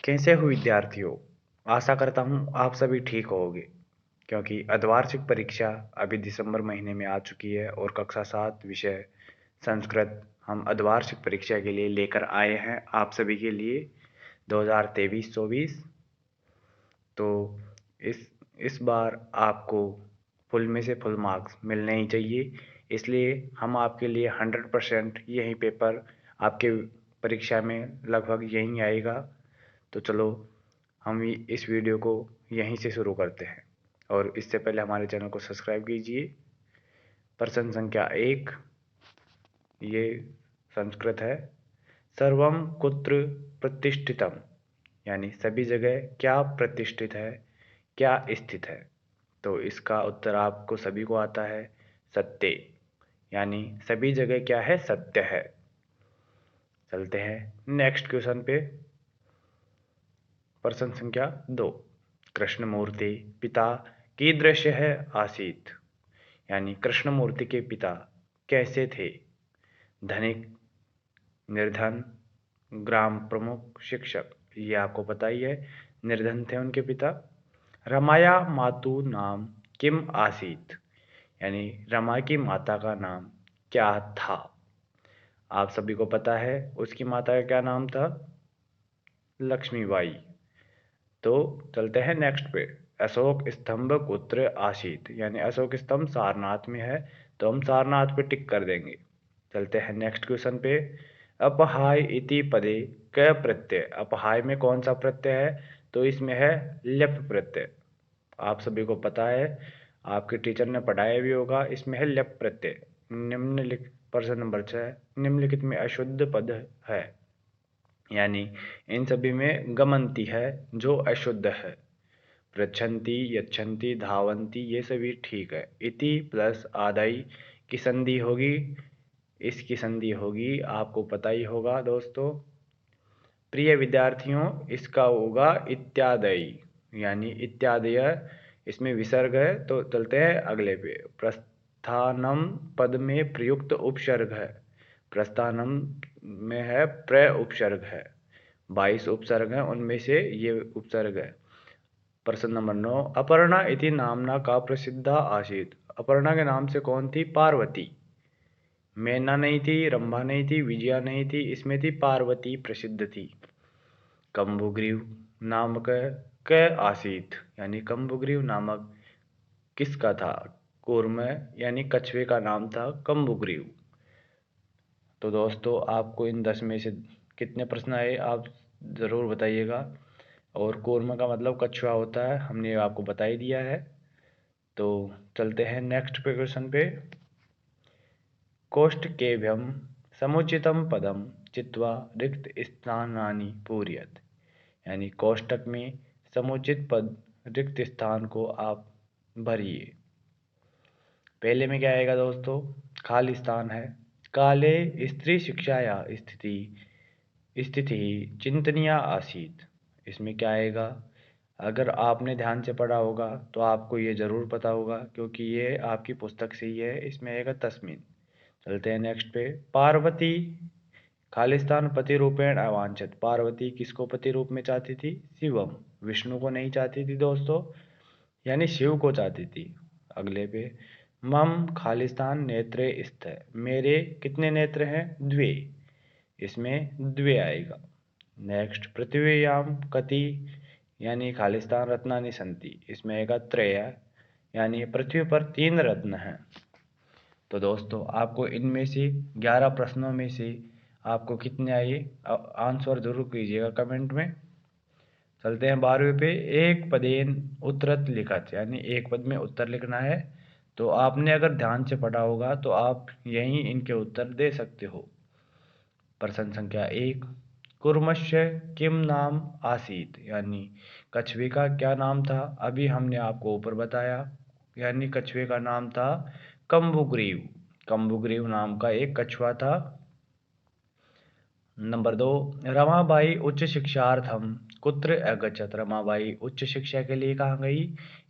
कैसे हो विद्यार्थियों। आशा करता हूँ आप सभी ठीक होंगे, क्योंकि अर्धवार्षिक परीक्षा अभी दिसंबर महीने में आ चुकी है और कक्षा 7 विषय संस्कृत हम अर्धवार्षिक परीक्षा के लिए लेकर आए हैं आप सभी के लिए 2023-24। तो इस इस बार आपको फुल में से फुल मार्क्स मिलने ही चाहिए, इसलिए हम आपके लिए 100% यही पेपर आपके परीक्षा में लगभग यही आएगा। तो चलो हम इस वीडियो को यहीं से शुरू करते हैं, और इससे पहले हमारे चैनल को सब्सक्राइब कीजिए। प्रश्न संख्या 1, ये संस्कृत है। सर्वम कुत्र प्रतिष्ठितम, यानी सभी जगह क्या प्रतिष्ठित है, क्या स्थित है। तो इसका उत्तर आपको सभी को आता है, सत्य, यानी सभी जगह क्या है, सत्य है। चलते हैं नेक्स्ट क्वेश्चन पे। प्रश्न संख्या 2, कृष्णमूर्ति पिता कीदृश है आसीत, यानी कृष्णमूर्ति के पिता कैसे थे। धनिक, निर्धन, ग्राम प्रमुख, शिक्षक। ये आपको पता ही है, निर्धन थे उनके पिता। रमाया मातु नाम किम आसीत, यानी रमा की माता का नाम क्या था। आप सभी को पता है उसकी माता का क्या नाम था, लक्ष्मीबाई। तो चलते हैं नेक्स्ट पे। अशोक स्तंभ कुत्र आसीत, यानी अशोक स्तंभ सारनाथ में है, तो हम सारनाथ पे टिक कर देंगे। चलते हैं नेक्स्ट क्वेश्चन पे। अपहाय इति पदे क प्रत्यय, अपहाय में कौन सा प्रत्यय है, तो इसमें है लेप प्रत्यय। आप सभी को पता है, आपके टीचर ने पढ़ाया भी होगा, इसमें है लेप प्रत्यय। निम्नलिखित प्रश्न नंबर 6, निम्नलिखित में अशुद्ध पद है, यानी इन सभी में गमंती है जो अशुद्ध है। पृच्छन्ति, यच्छन्ति, धावन्ति ये सभी ठीक है। इति प्लस आदाई की संधि होगी, इसकी संधि होगी आपको पता ही होगा दोस्तों। प्रिय विद्यार्थियों, इसका होगा इत्यादि, यानी इत्यादय इसमें विसर्ग है। तो चलते हैं अगले पे। प्रस्थानम पद में प्रयुक्त उपसर्ग है, प्रस्थानम में है प्र उपसर्ग है। 22 उपसर्ग हैं, उनमें से ये उपसर्ग है। प्रश्न नंबर 9, अपर्णा इति नामना का प्रसिद्धा आसीत, अपर्णा के नाम से कौन थी, पार्वती। मैना नहीं थी, रंभा नहीं थी, विजया नहीं थी, इसमें थी पार्वती प्रसिद्ध थी। कंबुग्रीव नामक क आसीत, यानी कंबुग्रीव नामक किसका था, कूर्म, यानी कछुए का नाम था कंबुग्रीव। तो दोस्तों आपको इन 10 में से कितने प्रश्न आए आप ज़रूर बताइएगा। और कूर्म का मतलब कछुआ होता है, हमने आपको बता ही दिया है। तो चलते हैं नेक्स्ट क्वेश्चन पे। कोष्ठकेभ्यं समुचितं पदं चित्वा रिक्त स्थानानि पूरयत, यानी कोष्ठक में समुचित पद रिक्त स्थान को आप भरिए। पहले में क्या आएगा दोस्तों, खाली स्थान है। काले स्त्री शिक्षाया स्थिति स्थिति चिंतनीया आसीत, इसमें क्या आएगा। अगर आपने ध्यान से पढ़ा होगा तो आपको ये ज़रूर पता होगा, क्योंकि ये आपकी पुस्तक से ही है। इसमें आएगा तस्मीन। चलते हैं नेक्स्ट पे। पार्वती खालिस्तान पति रूपेण अवांछित, पार्वती किसको पति रूप में चाहती थी, शिवम, विष्णु को नहीं चाहती थी दोस्तों, यानी शिव को चाहती थी। अगले पे, मम खालिस्तान नेत्रे स्थ, मेरे कितने नेत्र हैं, द्वे, इसमें द्वे आएगा। नेक्स्ट, पृथ्वीयाम कति, यानी खालिस्तान रत्नानि सन्ति, इसमें आएगा त्रय, यानी पृथ्वी पर 3 रत्न हैं। तो दोस्तों आपको इनमें से 11 प्रश्नों में से आपको कितने आए, आंसर जरूर कीजिएगा कमेंट में। चलते हैं 12वें पे। एक पदेन उत्तरत लिखत, यानी एक पद में उत्तर लिखना है। तो आपने अगर ध्यान से पढ़ा होगा तो आप यहीं इनके उत्तर दे सकते हो। प्रश्न संख्या 1, कुर्मश्य किम नाम आसीत, यानी कछुए का क्या नाम था, अभी हमने आपको ऊपर बताया, यानी कछुए का नाम था कंबुग्रीव, कंबुग्रीव नाम का एक कछुआ था। नंबर 2, रमाबाई उच्च शिक्षार्थम कुत्र अगच्छत, रमाबाई उच्च शिक्षा के लिए कहाँ गई,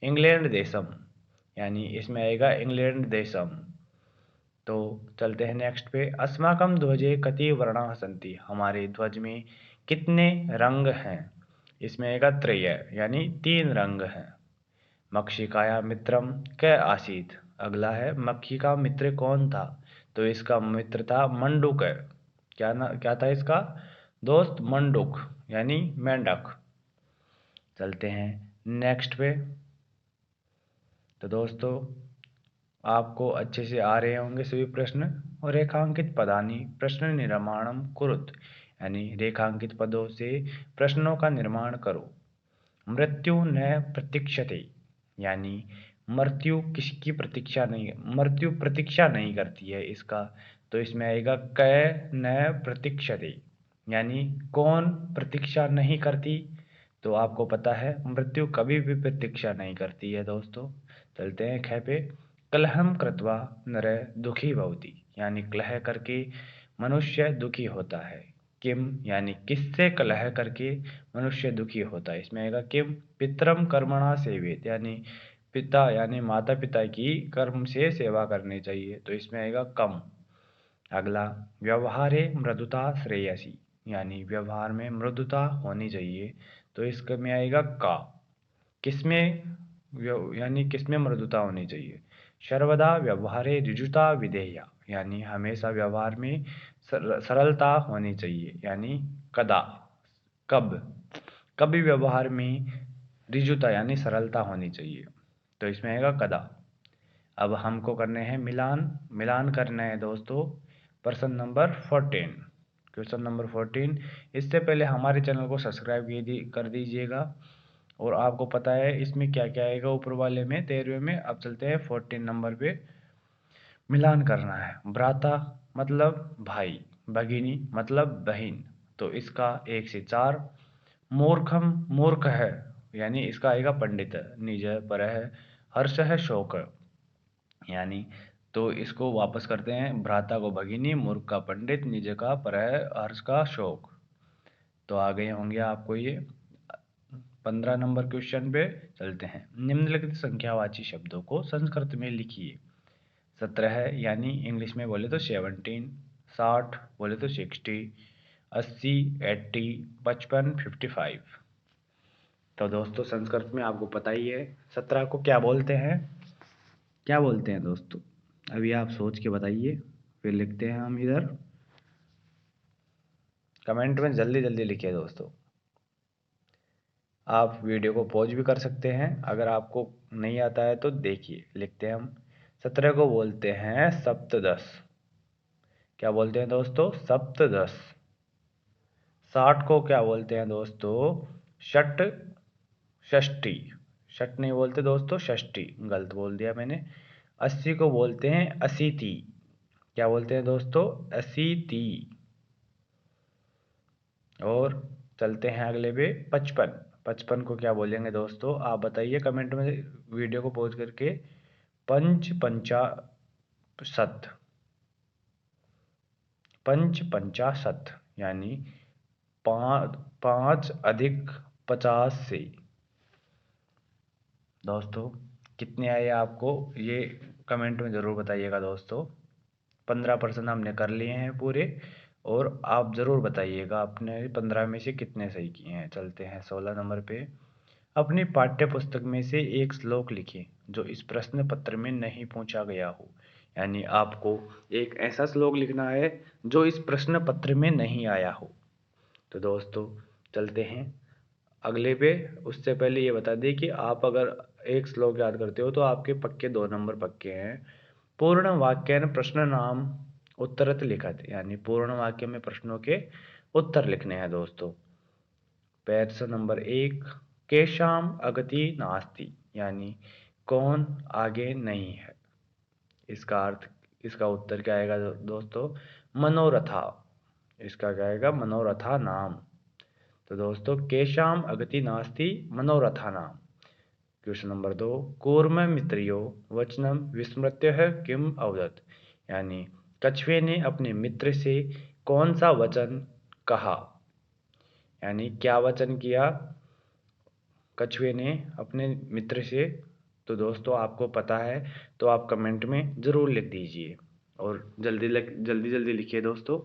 इंग्लैंड देशम, यानी इसमें आएगा इंग्लैंड देशम। तो चलते हैं नेक्स्ट पे। अस्माकं ध्वजे कति वर्णाः सन्ति, हमारे ध्वज में कितने रंग हैं। इसमें आएगा त्रय यानी 3 रंग हैं। मक्षिकाया मित्रम क आसीत, अगला है मक्खी का मित्र कौन था, तो इसका मित्र था मंडूक। क्या था इसका दोस्त, मंडूक यानी मेंढक। चलते हैं नेक्स्ट पे। तो दोस्तों आपको अच्छे से आ रहे होंगे सभी प्रश्न। और रेखांकित पदानि प्रश्न निर्माणम कुरुत, यानी रेखांकित पदों से प्रश्नों का निर्माण करो। मृत्यु न प्रतीक्षते, यानी मृत्यु प्रतीक्षा नहीं करती है इसका, तो इसमें आएगा क न प्रतीक्षते, यानी कौन प्रतीक्षा नहीं करती, तो आपको पता है मृत्यु कभी भी प्रतीक्षा नहीं करती है दोस्तों। चलते हैं ख पे। कलहम कृत्वा नर दुखी भवति, यानी कलह करके मनुष्य दुखी होता है। किम, यानी किससे कलह करके मनुष्य दुखी होता है, इसमें आएगा किम पितरम कर्मणा सेवेत, यानी पिता यानी माता पिता की कर्म से सेवा करनी चाहिए, तो इसमें आएगा कम। अगला व्यवहारे मृदुता श्रेयसी, यानी व्यवहार में मृदुता होनी चाहिए, तो इसके में आएगा का। किसमें यानी किसमें मृदुता होनी चाहिए, सर्वदा व्यवहारे ऋजुता विधेया, यानी हमेशा व्यवहार में सरलता होनी चाहिए, यानी कदा कब कभी व्यवहार में ऋजुता यानी सरलता होनी चाहिए, तो इसमें आएगा कदा। अब हमको करने हैं मिलान करना है दोस्तों। प्रश्न नंबर 14, क्वेश्चन नंबर 14। इससे पहले हमारे चैनल को सब्सक्राइब कर दीजिएगा। और आपको पता है इसमें क्या क्या आएगा ऊपर वाले में 13वें में। अब चलते हैं 14 नंबर पे। मिलान करना है। भ्राता मतलब भाई, भगिनी मतलब बहन, तो इसका 1 से 4। मूर्खम मूर्ख है, यानी इसका आएगा पंडित। निज पर है हर्ष है शोक, यानी तो इसको वापस करते हैं। भ्राता को भगिनी, मूर्ख का पंडित, निज का पर है हर्ष का शोक। तो आ गए होंगे आपको ये 15 नंबर क्वेश्चन पे। चलते हैं। निम्नलिखित संख्यावाची शब्दों को संस्कृत में लिखिए। 17 है, यानी इंग्लिश में बोले तो 17। 60 बोले तो 60। 80 80। 55 55। तो दोस्तों संस्कृत में आपको पता ही है 17 को क्या बोलते हैं, क्या बोलते हैं दोस्तों, अभी आप सोच के बताइए, फिर लिखते हैं हम इधर। कमेंट में जल्दी जल्दी लिखिए दोस्तों। आप वीडियो को पॉज भी कर सकते हैं, अगर आपको नहीं आता है तो देखिए। लिखते हैं हम। 17 को बोलते हैं सप्तदश। क्या बोलते हैं दोस्तों, सप्तदश। 60 को क्या बोलते हैं दोस्तों, षट षष्ठी। षट नहीं बोलते दोस्तों, षष्ठी, गलत बोल दिया मैंने। 80 को बोलते हैं अशीति। क्या बोलते हैं दोस्तों, अशीति। और चलते हैं अगले पे 55। 55 को क्या बोलेंगे दोस्तों, आप बताइए कमेंट में वीडियो को पॉज करके। पंचाशत। पंचाशत, यानी 5 अधिक 50 से। दोस्तों कितने आए आपको ये कमेंट में ज़रूर बताइएगा दोस्तों। 15% हमने कर लिए हैं पूरे, और आप ज़रूर बताइएगा आपने 15 में से कितने सही किए हैं। चलते हैं 16 नंबर पे। अपनी पाठ्य पुस्तक में से एक श्लोक लिखें जो इस प्रश्न पत्र में नहीं पूछा गया हो, यानी आपको एक ऐसा श्लोक लिखना है जो इस प्रश्न पत्र में नहीं आया हो। तो दोस्तों चलते हैं अगले पे। उससे पहले ये बता दें कि आप अगर एक श्लोक याद करते हो तो आपके पक्के 2 नंबर पक्के हैं। पूर्ण वाक्यन प्रश्न नाम उत्तरत लिखत, यानी पूर्ण वाक्य में प्रश्नों के उत्तर लिखने हैं दोस्तों। प्रश्न नंबर 1, केशाम अगति नास्ति, यानी कौन आगे नहीं है। इसका अर्थ, इसका उत्तर क्या आएगा दोस्तों, मनोरथा। इसका क्या आएगा, मनोरथा नाम। तो दोस्तों केशाम अगति नास्ति मनोरथा नाम। क्वेश्चन नंबर 2, कूर्म मित्रियो वचनम विस्मृत्य है किम अवदत, यानी कछुए ने अपने मित्र से कौन सा वचन कहा, यानी क्या वचन किया कछुए ने अपने मित्र से। तो दोस्तों आपको पता है तो आप कमेंट में ज़रूर लिख दीजिए, और जल्दी जल्दी लिखिए दोस्तों,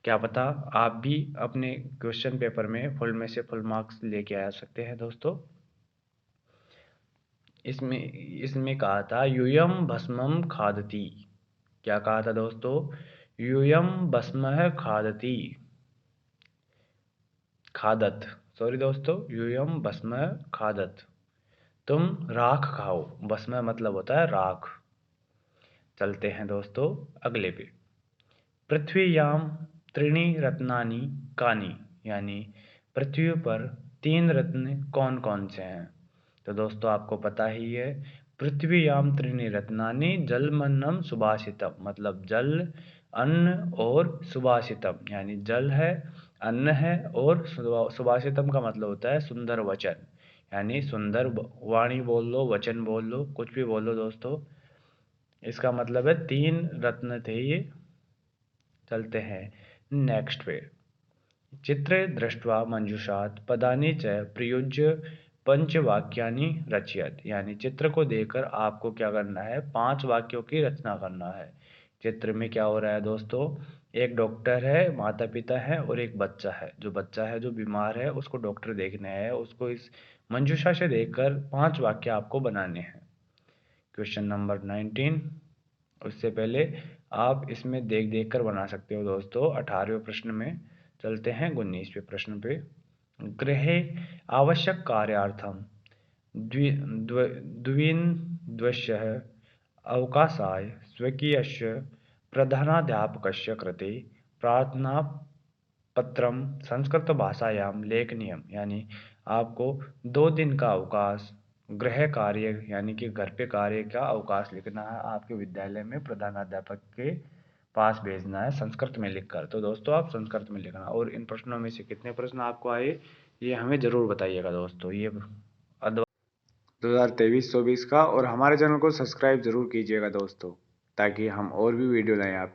क्या पता आप भी अपने क्वेश्चन पेपर में फुल में से फुल मार्क्स लेके आ सकते हैं दोस्तों। इसमें इसमें कहा था यूयम भस्मम खादती। क्या कहा था दोस्तों? यूयम भस्मः खादती, खादत, सॉरी दोस्तों, यूयम भस्मः खादत। तुम राख खाओ। भस्म मतलब होता है राख। चलते हैं दोस्तों अगले पे। पृथ्वीयां त्रीणि रत्नानि कानि, यानी पृथ्वी पर 3 रत्न कौन कौन से हैं? तो दोस्तों आपको पता ही है, पृथ्वीयां त्रीणि रत्नानि जलमन्नम सुभाषितम, मतलब जल, अन्न और सुभाषितम, यानी जल है, अन्न है और सुभाषितम का मतलब होता है सुंदर वचन, यानी सुंदर वाणी बोल लो, वचन बोल लो, कुछ भी बोल लो दोस्तों। इसका मतलब है 3 रत्न थे ये। चलते हैं नेक्स्ट पे। चित्रे दृष्ट्वा मंजूषात् पदानि च प्रयुज्य पंचवाक्यानि रचयत, यानी चित्र को देखकर आपको क्या करना है? 5 वाक्यों की रचना करना है। चित्र में क्या हो रहा है दोस्तों? एक डॉक्टर है, माता पिता है और एक बच्चा है। जो बच्चा है जो बीमार है उसको डॉक्टर देखने है, उसको इस मंजूषा से देखकर 5 वाक्य आपको बनाने हैं। Question number 19। उससे पहले आप इसमें देख देख कर बना सकते हो दोस्तों। 18वें प्रश्न में चलते हैं 19वें प्रश्न पे। गृहे आवश्यक कार्यार्थम द्विन्द्वयः अवकाशाय स्वकीयस्य प्रधानाध्यापकस्य कृते प्रार्थनापत्रं संस्कृतभाषायां लेखनीयम्, यानी आपको 2 दिन का अवकाश, गृह कार्य यानी कि घर पे कार्य का अवकाश लिखना है, आपके विद्यालय में प्रधानाध्यापक के पास भेजना है संस्कृत में लिखकर। तो दोस्तों आप संस्कृत में लिखना, और इन प्रश्नों में से कितने प्रश्न आपको आए ये हमें ज़रूर बताइएगा दोस्तों। ये 2023-24 का, और हमारे चैनल को सब्सक्राइब जरूर कीजिएगा दोस्तों, ताकि हम और भी वीडियो लाएं आप